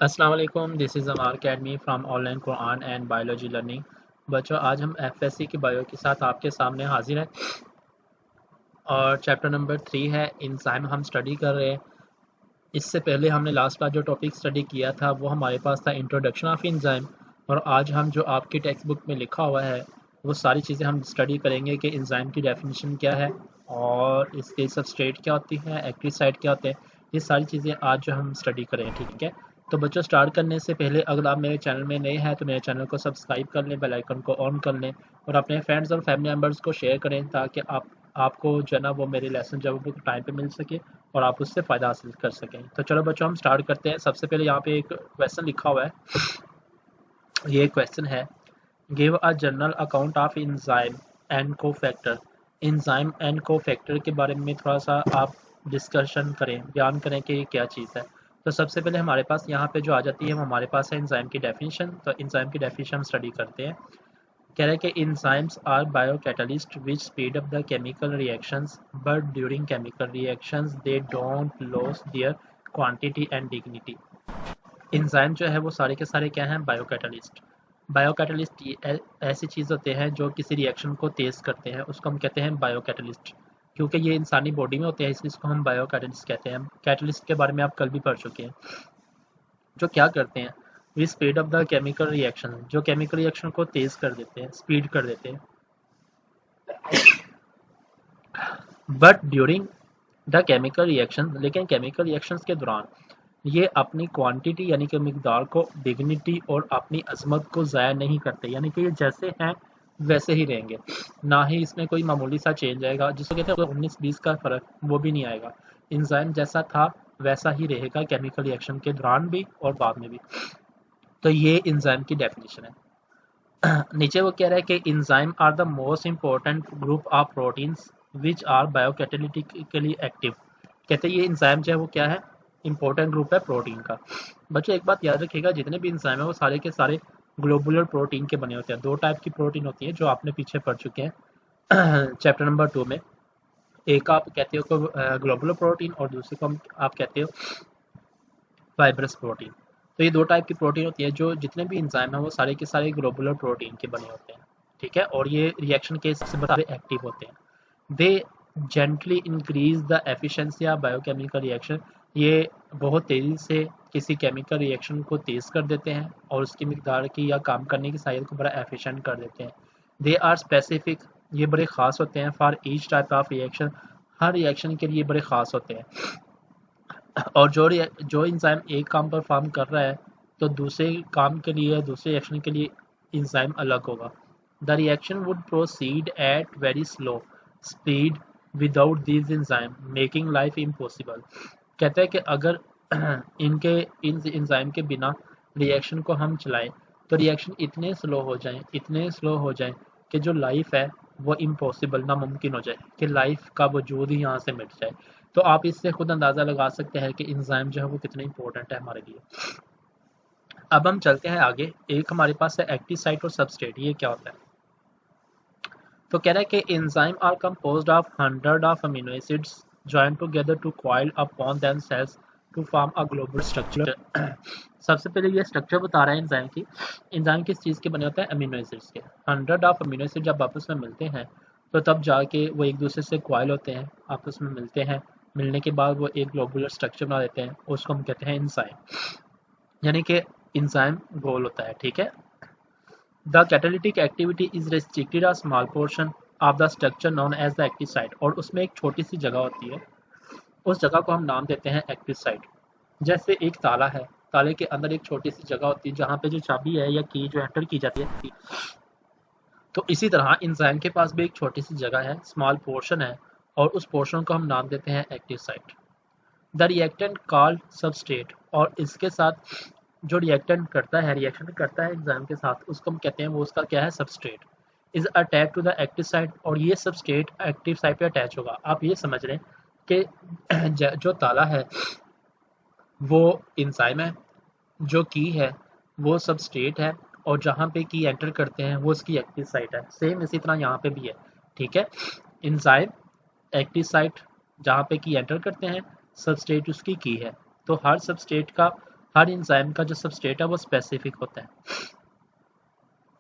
अस्सलाम वालेकुम, this is Amar academy from online Quran and biology learning. बच्चों, आज हम एफएससी की बायो के साथ आपके सामने हाजिर हैं और चैप्टर नंबर 3 है इंजाइम हम स्टडी कर रहे हैं। इससे पहले हमने लास्ट बार जो टॉपिक स्टडी किया था वो हमारे पास था इंट्रोडक्शन ऑफ इंजाइम, और आज हम जो आपकी टेक्स्ट बुक में लिखा हुआ है वो सारी चीज़ें हम स्टडी करेंगे कि इंजाइम की डेफिनेशन क्या है और इसके सबस्ट्रेट क्या होती है, एक्टिव साइट क्या होते हैं। ये सारी चीज़ें आज जो हम स्टडी करें, ठीक है। तो बच्चों, स्टार्ट करने से पहले अगर आप मेरे चैनल में नए हैं तो मेरे चैनल को सब्सक्राइब कर लें, बेल आइकन को ऑन कर लें और अपने फ्रेंड्स और फैमिली मेम्बर्स को शेयर करें ताकि आपको जो है ना वो मेरे लेसन जब वो टाइम पे मिल सके और आप उससे फ़ायदा हासिल कर सकें। तो चलो बच्चों, हम स्टार्ट करते हैं। सबसे पहले यहाँ पे एक क्वेश्चन लिखा हुआ है। ये क्वेश्चन है, give a general account of enzyme and cofactor. Enzyme and cofactor के बारे में थोड़ा सा आप डिस्कशन करें, बयान करें कि ये क्या चीज़ है। तो सबसे पहले हमारे पास यहाँ पे जो आ जाती है वो हमारे पास है इंजाइम की डेफिनेशन। तो इंजाइम की डेफिनेशन हम स्टडी करते हैं। कह रहे हैं कि enzymes are biocatalysts which speed up the chemical reactions, but during chemical reactions they don't lose their quantity and dignity। enzyme जो है वो सारे के सारे क्या हैं, बायोकैटलिस्ट। बायोकैटलिस्ट ऐसी चीज़ होते हैं जो किसी रिएक्शन को तेज़ करते हैं, उसको हम कहते हैं बायोकैटलिस्ट। क्योंकि ये इंसानी बॉडी में होते हैं इसलिए इसको हम बायोकैटलिस्ट कहते हैं। कैटलिस्ट के बारे में आप कल भी पढ़ चुके हैं। जो क्या करते हैं, we speed up the chemical reaction, जो केमिकल रिएक्शन को तेज़ कर देते हैं, स्पीड कर देते हैं। But during the chemical reaction, लेकिन केमिकल रिएक्शंस के दौरान ये अपनी क्वांटिटी यानी कि मिकदार को, डिग्निटी और अपनी अजमत को ज़ाया नहीं करते, यानी कि ये जैसे हैं वैसे ही रहेंगे। ना ही इसमें कोई मामूली सा चेंज आएगा, जिसको कहते हैं 19-20 का फ़र्क, वो भी नहीं आएगा। इंजाइम जैसा था वैसा ही रहेगा केमिकल रिएक्शन के दौरान भी और बाद में भी। तो ये इंजाइम की डेफिनेशन है। नीचे वो कह रहा है कि enzyme are the most important group of proteins which are biocatalytically active. कहते हैं ये इंजाइम जो है वो क्या है, इंपॉर्टेंट ग्रुप है प्रोटीन का। बच्चों, एक बात याद रखिएगा, जितने भी इंजाइम है वो सारे के सारे ग्लोबुलर प्रोटीन के बने होते हैं। दो टाइप की प्रोटीन होती है जो आपने पीछे पढ़ चुके हैं चैप्टर नंबर 2 में। एक आप कहते हो ग्लोबुलर प्रोटीन और दूसरे को आप कहते हो फाइब्रस प्रोटीन। तो ये दो टाइप की प्रोटीन होती है। जो जितने भी इंजाइम हैं वो सारे के सारे ग्लोबुलर प्रोटीन के बने होते हैं, ठीक है। और ये रिएक्शन के सबसे बड़े एक्टिव होते हैं। They gently increase the efficiency of biochemical reaction. ये बहुत तेज़ी से किसी केमिकल रिएक्शन को तेज़ कर देते हैं और उसकी मिकदार की या काम करने की साइज को बड़ा एफिशिएंट कर देते हैं। दे आर स्पेसिफिक, ये बड़े ख़ास होते हैं। For each type of reaction, her reaction के लिए बड़े ख़ास होते हैं। और जो इंजाइम एक काम परफॉर्म कर रहा है तो दूसरे काम के लिए, दूसरे एक्शन के लिए इंजाइम अलग होगा। The reaction would proceed at very slow speed without this enzyme making life impossible. कहते हैं कि अगर इनके इन इंजाइम के बिना रिएक्शन को हम चलाएं तो रिएक्शन इतने स्लो हो जाएं, इतने स्लो हो जाएं कि जो लाइफ है वो इम्पॉसिबल, नामुमकिन हो जाए कि लाइफ का वजूद ही यहाँ से मिट जाए। तो आप इससे खुद अंदाज़ा लगा सकते हैं कि इंजाइम जो है वो कितने इंपॉर्टेंट है हमारे लिए। अब हम चलते हैं आगे। एक हमारे पास है एक्टिव साइट और सबस्ट्रेट। ये क्या होता है? तो कह रहा है कि enzyme are composed of 100 of amino acids join together to coil upon themselves to form a global structure. सबसे पहले ये स्ट्रक्चर बता रहा है एंजाइम की। एंजाइम किस चीज़ के बने होते हैं? अमीनो एसिड्स के। 100 ऑफ अमीनो एसिड जब आपस में मिलते हैं तो तब जाके वो एक दूसरे से कॉइल होते हैं, आपस में मिलते हैं। मिलने के बाद वो एक ग्लोबुलर स्ट्रक्चर बना देते हैं, उसको हम कहते हैं एंजाइम। यानी कि एंजाइम गोल होता है, ठीक है। The catalytic activity is restricted a small portion of the structure known as the active site. और उसमें एक छोटी सी जगह होती है, उस जगह को हम नाम देते हैं एक्टिव साइट। जैसे एक ताला है, ताले के अंदर एक छोटी सी जगह होती है जहाँ पे जो चाबी है या की जो एंटर की जाती है। तो इसी तरह इंसान के पास भी एक छोटी सी जगह है, स्मॉल पोर्शन है, और उस पोर्शन को हम नाम देते हैं active site. The reactant called substrate, और इसके साथ जो रिएक्टेंट करता है, रिएक्शन करता है एंजाइम के साथ, उसको हम कहते हैं, वो उसका क्या है? Substrate. Is attach to the active site, और ये सबस्ट्रेट एक्टिव साइट पे अटैच होगा। आप ये समझ लें कि जो ताला है वो एंजाइम है, जो की है वो सबस्ट्रेट है, और जहाँ पे की एंटर करते हैं वो उसकी एक्टिव साइट है। सेम इसी तरह यहाँ पे भी है, ठीक है। एंजाइम एक्टिव साइट, जहाँ पे की एंटर करते हैं, सबस्ट्रेट उसकी की है। तो हर सबस्ट्रेट का हर एंजाइम का जो सबस्ट्रेट है वो स्पेसिफिक होता है,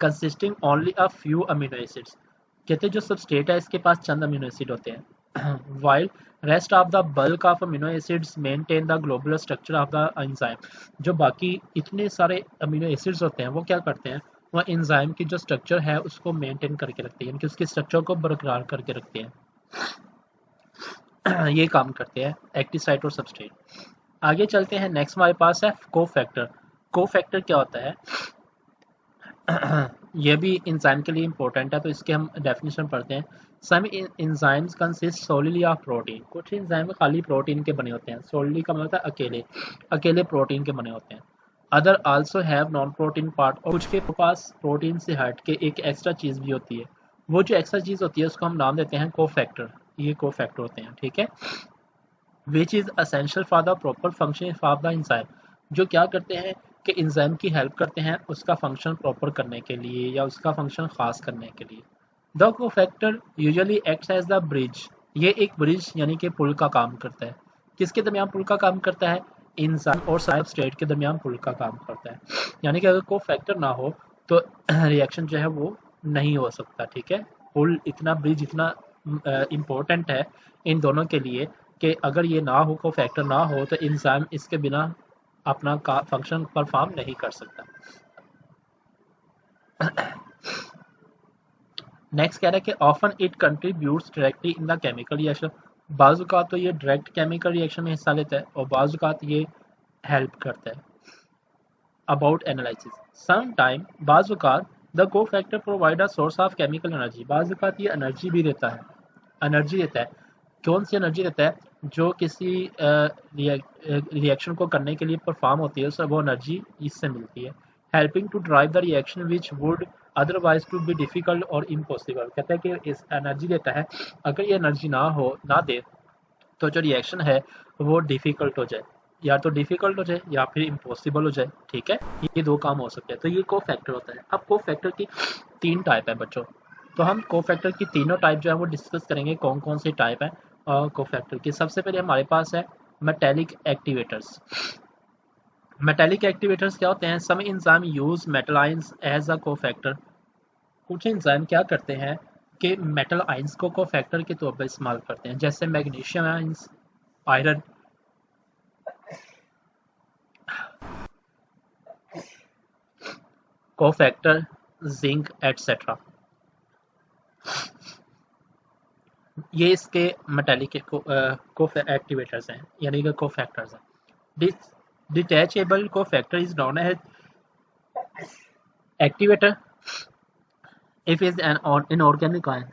consisting only a few amino acids. कहते हैं जो सबस्ट्रेट है इसके पास चंद अमीनो एसिड होते हैं, while rest of the bulk of amino acids maintain the globular structure of the enzyme. जो बाकी इतने सारे अमीनो एसिड्स होते हैं वो क्या करते हैं, वह एंजाइम की जो स्ट्रक्चर है उसको मेंटेन करके रखते हैं, यानी कि उसकी स्ट्रक्चर को बरकरार करके रखते हैं। ये काम करते हैं एक्टिव साइट और सबस्ट्रेट। आगे चलते हैं, नेक्स्ट हमारे पास है कोफैक्टर। कोफैक्टर क्या होता है, ये भी एंजाइम के लिए इंपॉर्टेंट है, तो इसके हम डेफिनेशन पढ़ते हैं। Some enzymes consist solely of protein. कुछ एंजाइम खाली प्रोटीन के बने होते हैं, सोलिली का मतलब होता है अकेले, अकेले प्रोटीन के बने होते हैं। Other also have non protein part, और कुछ के पास प्रोटीन से हट के एक एक्स्ट्रा चीज भी होती है। वो जो एक्स्ट्रा चीज होती है उसको हम नाम देते हैं कोफैक्टर। ये कोफैक्टर होते हैं, ठीक है। Which is essential for the proper function of the enzyme, जो क्या करते हैं कि एंजाइम की हेल्प करते हैं उसका फंक्शन प्रॉपर करने के लिए या उसका फंक्शन खास करने के लिए। The cofactor usually acts as the bridge, ये एक ब्रिज यानी कि पुल का काम करता है। किसके दरमियान पुल का काम करता है, एंजाइम और सबस्ट्रेट के दरमियान पुल का काम करता है। यानी कि अगर कोफैक्टर ना हो तो रिएक्शन जो है वो नहीं हो सकता, ठीक है। पुल इतना, ब्रिज इतना इम्पोर्टेंट है इन दोनों के लिए कि अगर ये ना हो, कोफैक्टर ना हो, तो एंजाइम इसके बिना अपना फंक्शन परफॉर्म नहीं कर सकता। नेक्स्ट कह रहा है कि often it contributes directly in the chemical reaction. बाजू का तो ये डायरेक्ट केमिकल रिएक्शन में हिस्सा लेता है और बाजू का ये हेल्प करता है। अबाउट एनालिसिस, सम टाइम बाजू का the cofactor provide a source of chemical energy. बाजू का ये एनर्जी भी देता है, एनर्जी देता है। कौन सी एनर्जी देता है, जो किसी रिएक्शन को करने के लिए परफॉर्म होती है, वो एनर्जी इससे मिलती है। Helping to drive the reaction which would otherwise to be difficult और इम्पॉसिबल। कहता है कि इस एनर्जी देता है, अगर ये एनर्जी ना दे तो जो रिएक्शन है वो डिफिकल्ट हो जाए, या तो डिफिकल्ट हो जाए या फिर इम्पॉसिबल हो जाए, ठीक है। ये दो काम हो सकते हैं, तो ये कोफैक्टर होता है। अब कोफैक्टर की 3 टाइप है बच्चों, तो हम कोफैक्टर की तीनों टाइप जो है वो डिस्कस करेंगे, कौन कौन सी टाइप है कोफैक्टर की। सबसे पहले हमारे पास है मेटेलिक एक्टिवेटर्स। मेटेलिक एक्टिवेटर्स क्या होते हैं, some enzyme use metal ions as a cofactor. कुछ एंजाइम क्या करते हैं कि मेटल आयंस को कोफैक्टर के तौर पर इस्तेमाल करते हैं, जैसे magnesium ions, iron, cofactor, zinc etcetera. ये इसके मेटेलिक को एक्टिवेटर्स हैं, यानी कि कोफैक्टर्स हैं। Detachable cofactor is known as activator if is an inorganic ion.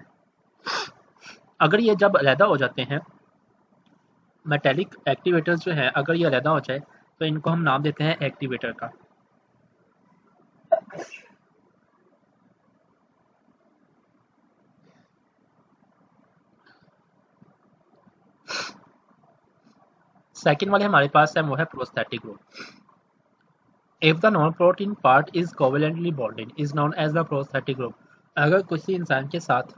अगर ये जब अलहदा हो जाते हैं, मेटेलिक एक्टिवेटर्स जो है अगर ये अलहदा हो जाए तो इनको हम नाम देते हैं एक्टिवेटर का। सेकंड वाले हमारे पास है वो है prosthetic group. If the non protein part is covalently bonded is known as the prosthetic group. अगर किसी इंसान के साथ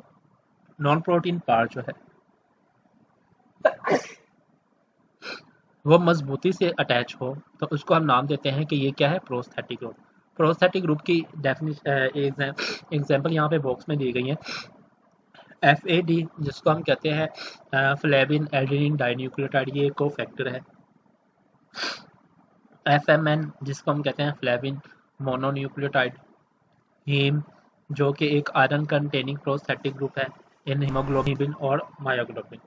नॉन प्रोटीन पार्ट जो है वो मजबूती से अटैच हो तो उसको हम नाम देते हैं कि ये क्या है, प्रोस्थेटिक ग्रुप। प्रोस्थेटिक ग्रुप की डेफिनेशन एग्जाम्पल यहाँ पे बॉक्स में दी गई है। FAD जिसको हम कहते हैं फ्लेविन एडेनिन डाइन्यूक्लियोटाइड, ये कोफैक्टर है। FMN जिसको हम कहते हैं फ्लेविन मोनोन्यूक्लियोटाइड। हीम जो कि एक आयरन कंटेनिंग प्रोस्थेटिक ग्रुप है इन हीमोग्लोबिन और मायोग्लोबिन।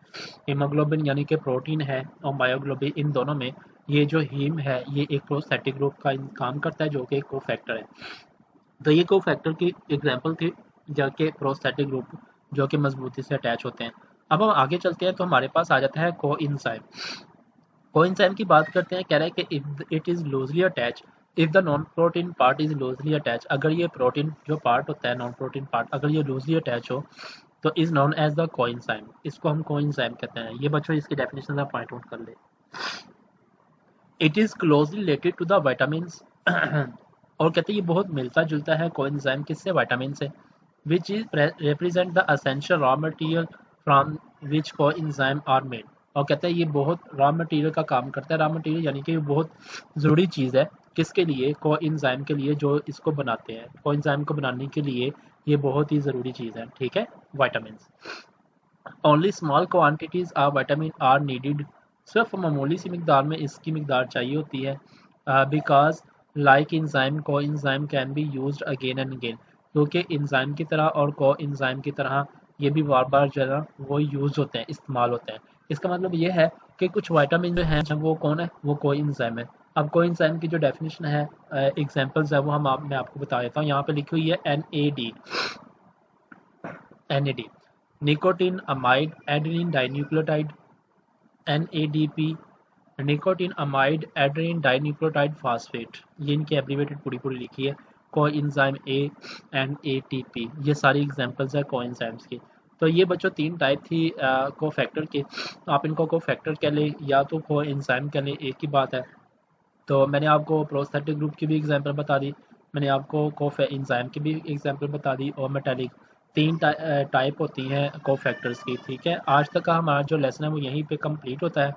हीमोग्लोबिन यानी कि प्रोटीन है और मायोग्लोबिन, इन दोनों में ये जो हीम है ये एक प्रोस्थेटिक ग्रुप का काम करता है जो कि एक कोफैक्टर है। तो ये कोफैक्टर की एग्जांपल थी जो कि प्रोस्थेटिक ग्रुप जो कि मजबूती से अटैच होते हैं। अब हम आगे चलते हैं तो हमारे पास आ जाता है कोएंजाइम। कोएंजाइम की बात करते हैं, कह रहा है कि it is loosely attach if the non protein part is loosely attach. अगर ये प्रोटीन जो पार्ट होता है, नॉन प्रोटीन पार्ट, अगर ये लूजली अटैच हो तो is known as the coenzyme, इसको हम कोएंजाइम कहते हैं। ये बच्चों इसकी डेफिनेशन आप पॉइंट आउट कर ले। It is closely related to the vitamin और कहते हैं ये बहुत मिलता जुलता है कोएंजाइम किससे, विटामिन से। Which is represent the essential raw material from which coenzyme are made। और कहता है ये बहुत रॉ मटेरियल का काम करता है। रॉ मटेरियल यानी कि ये बहुत ज़रूरी चीज़ है किसके लिए, कोएंजाइम के लिए जो इसको बनाते हैं। कोएंजाइम को बनाने के लिए ये बहुत ही ज़रूरी चीज़ है, ठीक है। Vitamin, only small quantities of vitamin are needed, सिर्फ मामूली सी मिकदार में इसकी मिकदार चाहिए होती है। बिकॉज लाइक इंजाइम को enzyme can be use again and again, क्योंकि इंजाइम की तरह और को इंजाइम की तरह ये भी बार बार जो है ना वो यूज होते हैं, इस्तेमाल होते हैं। इसका मतलब ये है कि कुछ विटामिन जो हैं वो कौन है, वो को इंजाइम है। अब को इंजाइम की जो डेफिनेशन है, एग्जांपल्स है वो मैं आपको बता देता हूँ। यहाँ पे लिखी हुई है NAD, nicotine amide adenine dinucleotide, NADP, nicotine amide adenine dinucleotide phosphate. ये इनकी एब्रीवेटेड पूरी लिखी है। कोएंजाइम A, NATP, ये सारी एग्जांपल्स है कोएंजाइम्स की। तो ये बच्चों तीन टाइप थी कोफैक्टर के। आप इनको कोफैक्टर कह लें या तो कोएंजाइम कह लें, एक ही बात है। तो मैंने आपको प्रोस्थेटिक ग्रुप की भी एग्जांपल बता दी, मैंने आपको कोफे एंजाइम की भी एग्जांपल बता दी, और मेटालिक। तीन टाइप होती हैं कोफैक्टर्स की, ठीक है। आज तक का हमारा जो लेसन है वो यहीं पे कंप्लीट होता है।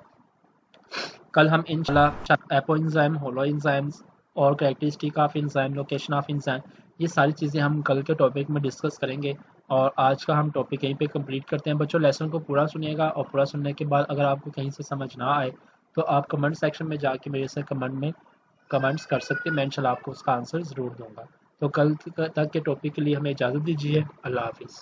कल हम इंशाल्लाह एपो एंजाइम, होलो एंजाइम्स और characteristic of enzyme, location of enzyme, ये सारी चीज़ें हम कल के टॉपिक में डिस्कस करेंगे। और आज का हम टॉपिक यहीं पे कंप्लीट करते हैं। बच्चों लेसन को पूरा सुनिएगा, और पूरा सुनने के बाद अगर आपको कहीं से समझ ना आए तो आप कमेंट सेक्शन में जाके मेरे से कमेंट्स कर सकते हैं। मैं इंशाल्लाह आपको उसका आंसर ज़रूर दूंगा। तो कल तक के टॉपिक के लिए हमें इजाज़त दीजिए। अल्लाह हाफिज़।